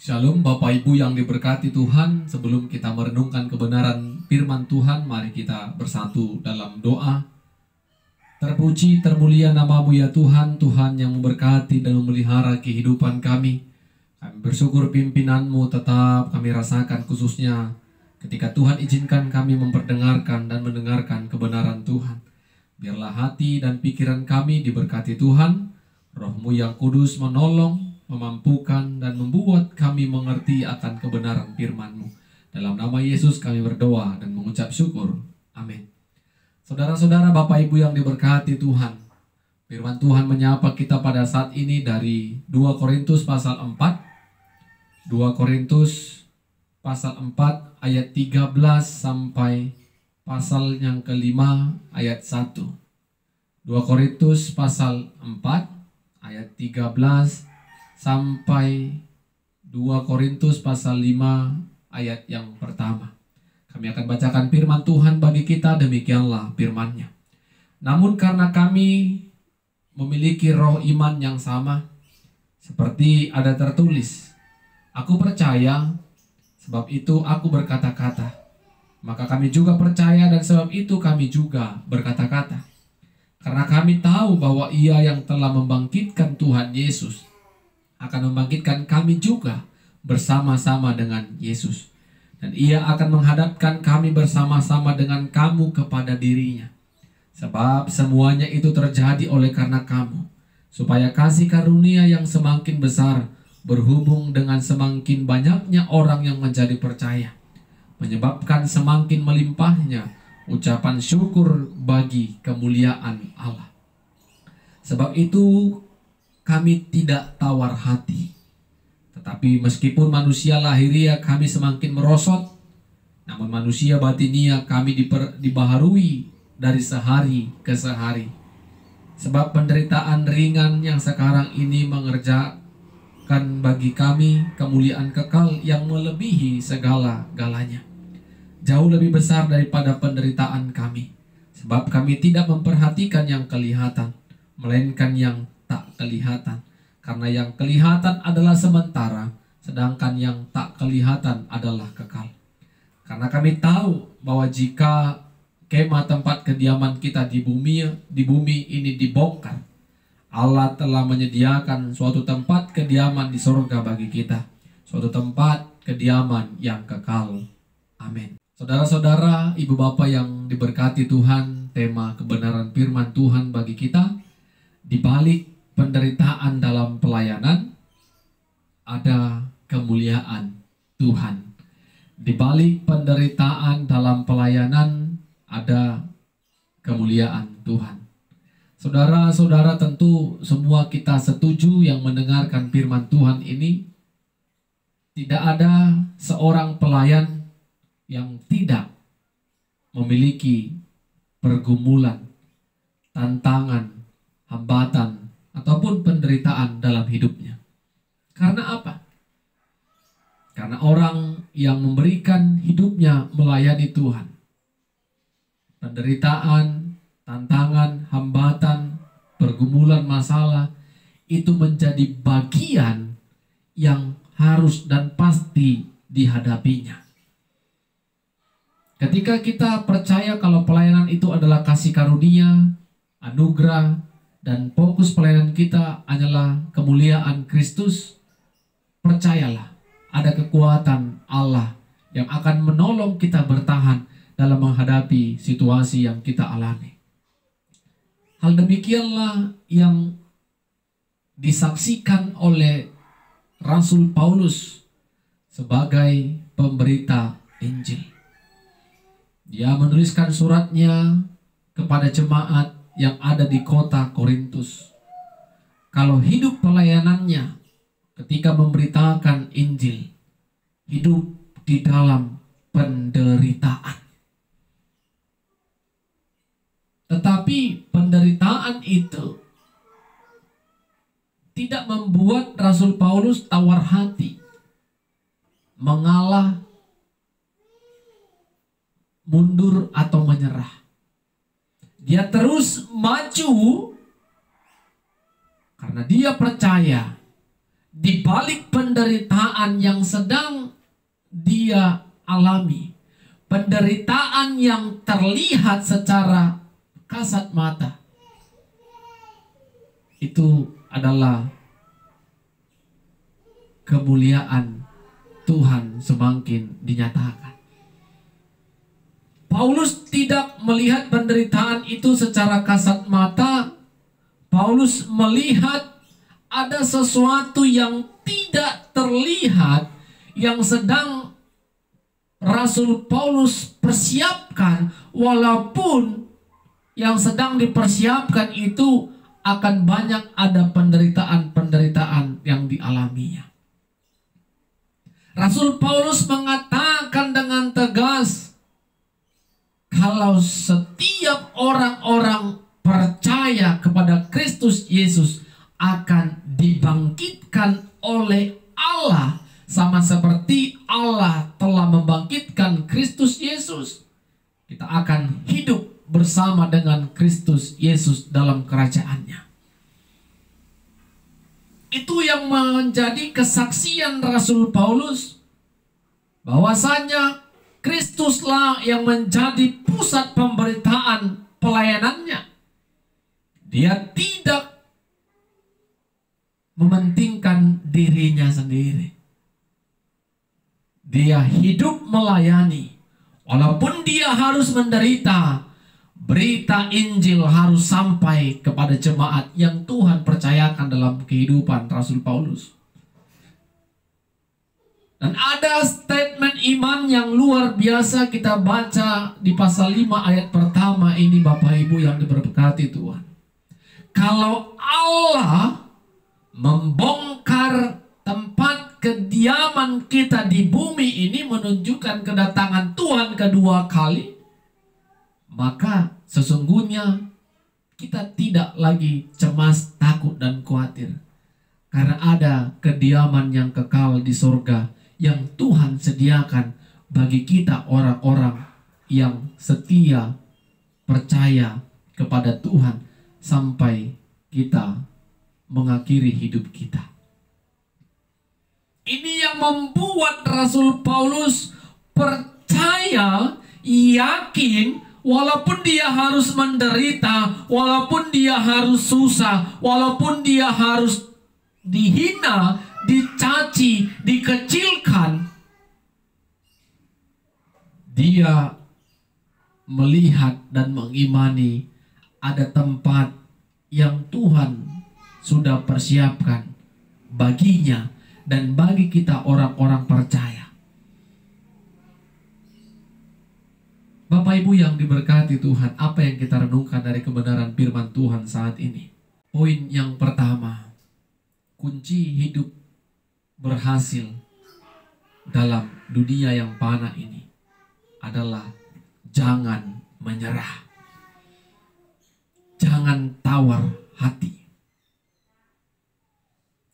Shalom Bapak Ibu yang diberkati Tuhan. Sebelum kita merenungkan kebenaran firman Tuhan, mari kita bersatu dalam doa. Terpuji, termulia nama-Mu ya Tuhan, Tuhan yang memberkati dan memelihara kehidupan kami. Kami bersyukur pimpinan-Mu tetap kami rasakan, khususnya ketika Tuhan izinkan kami memperdengarkan dan mendengarkan kebenaran Tuhan. Biarlah hati dan pikiran kami diberkati Tuhan, Roh-Mu yang kudus menolong, memampukan dan membuat kami mengerti akan kebenaran firman-Mu. Dalam nama Yesus kami berdoa dan mengucap syukur. Amin. Saudara-saudara, Bapak Ibu yang diberkati Tuhan, firman Tuhan menyapa kita pada saat ini dari 2 Korintus pasal 4. 2 Korintus pasal 4 ayat 13 sampai pasal yang kelima ayat 1. 2 Korintus pasal 4 ayat 13 sampai 2 Korintus pasal 5 ayat yang pertama. Kami akan bacakan firman Tuhan bagi kita, demikianlah firman-Nya. Namun karena kami memiliki roh iman yang sama, seperti ada tertulis, aku percaya, sebab itu aku berkata-kata. Maka kami juga percaya dan sebab itu kami juga berkata-kata. Karena kami tahu bahwa Ia yang telah membangkitkan Tuhan Yesus akan membangkitkan kami juga bersama-sama dengan Yesus. Dan Ia akan menghadapkan kami bersama-sama dengan kamu kepada dirinya. Sebab semuanya itu terjadi oleh karena kamu, supaya kasih karunia yang semakin besar berhubung dengan semakin banyaknya orang yang menjadi percaya, menyebabkan semakin melimpahnya ucapan syukur bagi kemuliaan Allah. Sebab itu kami tidak tawar hati, tetapi meskipun manusia lahiria kami semakin merosot, namun manusia batinia kami dibaharui dari sehari ke sehari. Sebab penderitaan ringan yang sekarang ini mengerjakan bagi kami kemuliaan kekal yang melebihi segala-galanya, jauh lebih besar daripada penderitaan kami. Sebab kami tidak memperhatikan yang kelihatan, melainkan yang tak kelihatan. Karena yang kelihatan adalah sementara, sedangkan yang tak kelihatan adalah kekal. Karena kami tahu bahwa jika kemah tempat kediaman kita di bumi ini dibongkar, Allah telah menyediakan suatu tempat kediaman di sorga bagi kita, suatu tempat kediaman yang kekal. Amin. Saudara-saudara, ibu bapak yang diberkati Tuhan, tema kebenaran firman Tuhan bagi kita, di balik penderitaan dalam pelayanan ada kemuliaan Tuhan. Di balik penderitaan dalam pelayanan ada kemuliaan Tuhan. Saudara-saudara, tentu semua kita setuju yang mendengarkan firman Tuhan ini, tidak ada seorang pelayan yang tidak memiliki pergumulan, tantangan, hambatan, ataupun penderitaan dalam hidupnya. Karena apa? Karena orang yang memberikan hidupnya melayani Tuhan, penderitaan, tantangan, hambatan, pergumulan, masalah itu menjadi bagian yang harus dan pasti dihadapinya. Ketika kita percaya kalau pelayanan itu adalah kasih karunia, anugerah, dan fokus pelayanan kita adalah kemuliaan Kristus, percayalah ada kekuatan Allah yang akan menolong kita bertahan dalam menghadapi situasi yang kita alami. Hal demikianlah yang disaksikan oleh Rasul Paulus sebagai pemberita Injil. Dia menuliskan suratnya kepada jemaat yang ada di kota Korintus. Kalau hidup pelayanannya ketika memberitakan Injil, hidup di dalam penderitaan. Tetapi penderitaan itu tidak membuat Rasul Paulus tawar hati, mengalah, mundur atau menyerah. Dia terus maju karena dia percaya di balik penderitaan yang sedang dia alami, penderitaan yang terlihat secara kasat mata, itu adalah kemuliaan Tuhan semakin dinyatakan. Paulus tidak melihat penderitaan itu secara kasat mata. Paulus melihat ada sesuatu yang tidak terlihat yang sedang Rasul Paulus persiapkan, walaupun yang sedang dipersiapkan itu akan banyak ada penderitaan-penderitaan yang dialaminya. Rasul Paulus mengatakan dengan tegas, kalau setiap orang-orang percaya kepada Kristus Yesus akan dibangkitkan oleh Allah, sama seperti Allah telah membangkitkan Kristus Yesus, kita akan hidup bersama dengan Kristus Yesus dalam kerajaannya. Itu yang menjadi kesaksian Rasul Paulus, bahwasanya Kristuslah yang menjadi pusat pemberitaan pelayanannya. Dia tidak mementingkan dirinya sendiri. Dia hidup melayani. Walaupun dia harus menderita, berita Injil harus sampai kepada jemaat yang Tuhan percayakan dalam kehidupan Rasul Paulus. Dan ada statement iman yang luar biasa kita baca di pasal 5 ayat pertama ini, Bapak Ibu yang diberkati Tuhan. Kalau Allah membongkar tempat kediaman kita di bumi ini, menunjukkan kedatangan Tuhan kedua kali, maka sesungguhnya kita tidak lagi cemas, takut, dan khawatir. Karena ada kediaman yang kekal di surga yang Tuhan sediakan bagi kita orang-orang yang setia, percaya kepada Tuhan sampai kita mengakhiri hidup kita. Ini yang membuat Rasul Paulus percaya, yakin, walaupun dia harus menderita, walaupun dia harus susah, walaupun dia harus dihina, dicaci, dikecilkan, dia melihat dan mengimani ada tempat yang Tuhan sudah persiapkan baginya dan bagi kita orang-orang percaya. Bapak Ibu yang diberkati Tuhan, apa yang kita renungkan dari kebenaran firman Tuhan saat ini? Poin yang pertama, kunci hidup berhasil dalam dunia yang panah ini adalah jangan menyerah. Jangan tawar hati.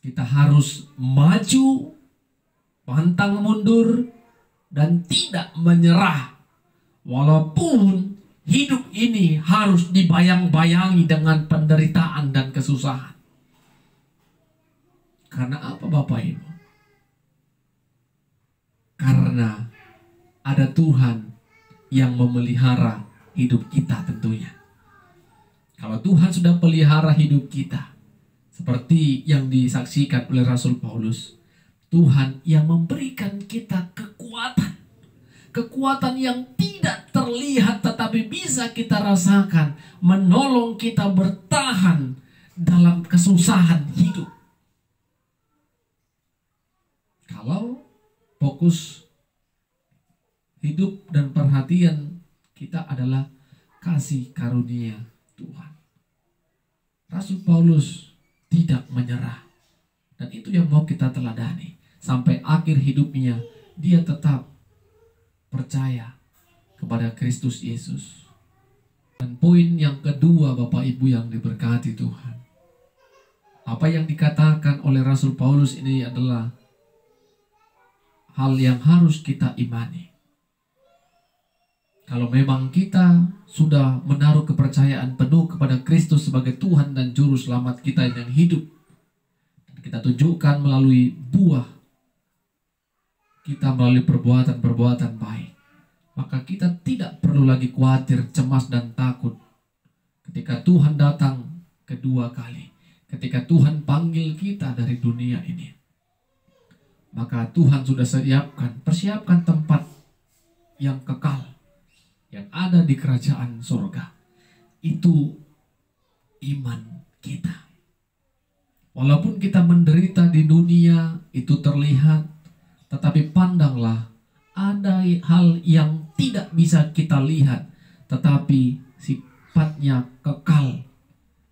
Kita harus maju, pantang mundur, dan tidak menyerah. Walaupun hidup ini harus dibayang-bayangi dengan penderitaan dan kesusahan. Karena apa Bapak Ibu? Karena ada Tuhan yang memelihara hidup kita tentunya. Kalau Tuhan sudah pelihara hidup kita, seperti yang disaksikan oleh Rasul Paulus, Tuhan yang memberikan kita kekuatan. Kekuatan yang tidak terlihat tetapi bisa kita rasakan, menolong kita bertahan dalam kesusahan hidup. Kalau fokus hidup dan perhatian kita adalah kasih karunia Tuhan, Rasul Paulus tidak menyerah. Dan itu yang mau kita teladani. Sampai akhir hidupnya dia tetap percaya kepada Kristus Yesus. Dan poin yang kedua Bapak Ibu yang diberkati Tuhan, apa yang dikatakan oleh Rasul Paulus ini adalah hal yang harus kita imani. Kalau memang kita sudah menaruh kepercayaan penuh kepada Kristus sebagai Tuhan dan Juru Selamat kita yang hidup, Kita tunjukkan melalui buah kita, melalui perbuatan-perbuatan baik. Maka kita tidak perlu lagi khawatir, cemas, dan takut ketika Tuhan datang kedua kali. Ketika Tuhan panggil kita dari dunia ini, maka Tuhan sudah persiapkan tempat yang kekal, yang ada di kerajaan surga. Itu iman kita. Walaupun kita menderita di dunia, itu terlihat, tetapi pandanglah, ada hal yang tidak bisa kita lihat, tetapi sifatnya kekal,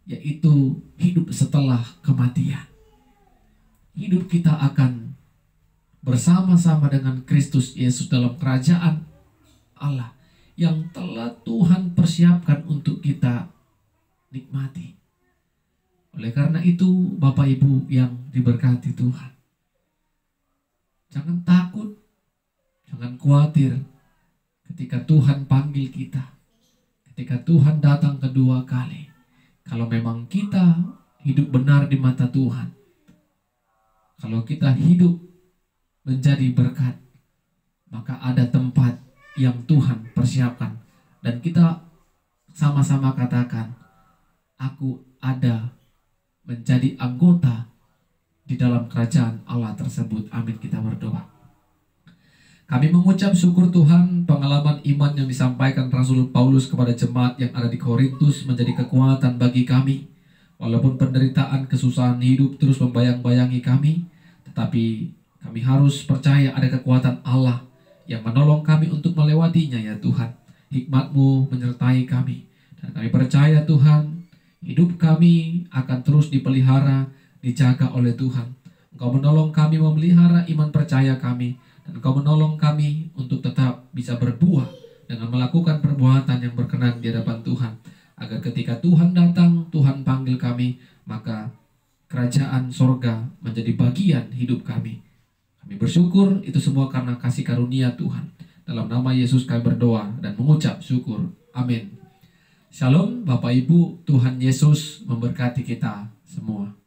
yaitu hidup setelah kematian. Hidup kita akan bersama-sama dengan Kristus Yesus dalam kerajaan Allah yang telah Tuhan persiapkan untuk kita nikmati. Oleh karena itu, Bapak Ibu yang diberkati Tuhan, jangan takut, jangan khawatir ketika Tuhan panggil kita, ketika Tuhan datang kedua kali. Kalau memang kita hidup benar di mata Tuhan, kalau kita hidup menjadi berkat, maka ada tempat yang Tuhan persiapkan. Dan kita sama-sama katakan, aku ada menjadi anggota di dalam kerajaan Allah tersebut. Amin, kita berdoa. Kami mengucap syukur Tuhan, pengalaman iman yang disampaikan Rasul Paulus kepada jemaat yang ada di Korintus menjadi kekuatan bagi kami. Walaupun penderitaan, kesusahan hidup terus membayang-bayangi kami, tetapi kami harus percaya ada kekuatan Allah yang menolong kami untuk melewatinya ya Tuhan. Hikmat-Mu menyertai kami. Dan kami percaya Tuhan, hidup kami akan terus dipelihara, dijaga oleh Tuhan. Engkau menolong kami memelihara iman percaya kami. Dan Engkau menolong kami untuk tetap bisa berbuah dengan melakukan perbuatan yang berkenan di hadapan Tuhan. Agar ketika Tuhan datang, Tuhan panggil kami, maka kerajaan sorga menjadi bagian hidup kami. Kami bersyukur itu semua karena kasih karunia Tuhan. Dalam nama Yesus kami berdoa dan mengucap syukur. Amin. Shalom Bapak Ibu, Tuhan Yesus memberkati kita semua.